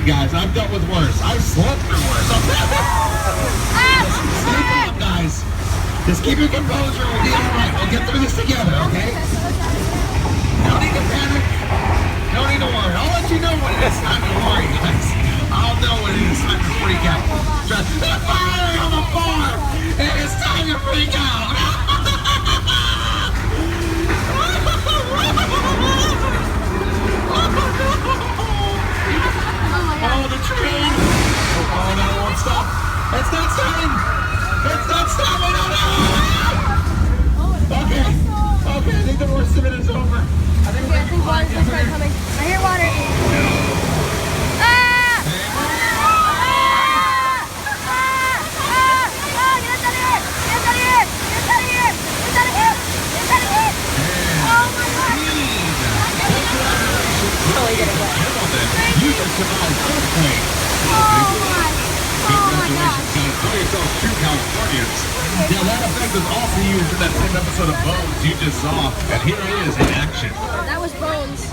guys. I've dealt with worse. I've slept through worse. Stay calm, guys. Just keep your composure. We'll be all right. We'll get through this together, okay? No need to panic. No need to worry. I'll let you know when it is time to worry, guys. I'll know when it is time to freak out. They're firing on the farm. It is time to freak out. Oh, the train! Oh, no, it won't stop. It's not stopping! It's not stopping! Oh, no! Okay, I think the worst of it is over. I think we're going to water's gonna start coming. I hear water. You just survived earthquake. Congratulations, guys. Call yourselves true Californians. Now, that effect was also used in that same episode of Bones you just saw. And here it is in action. That was Bones.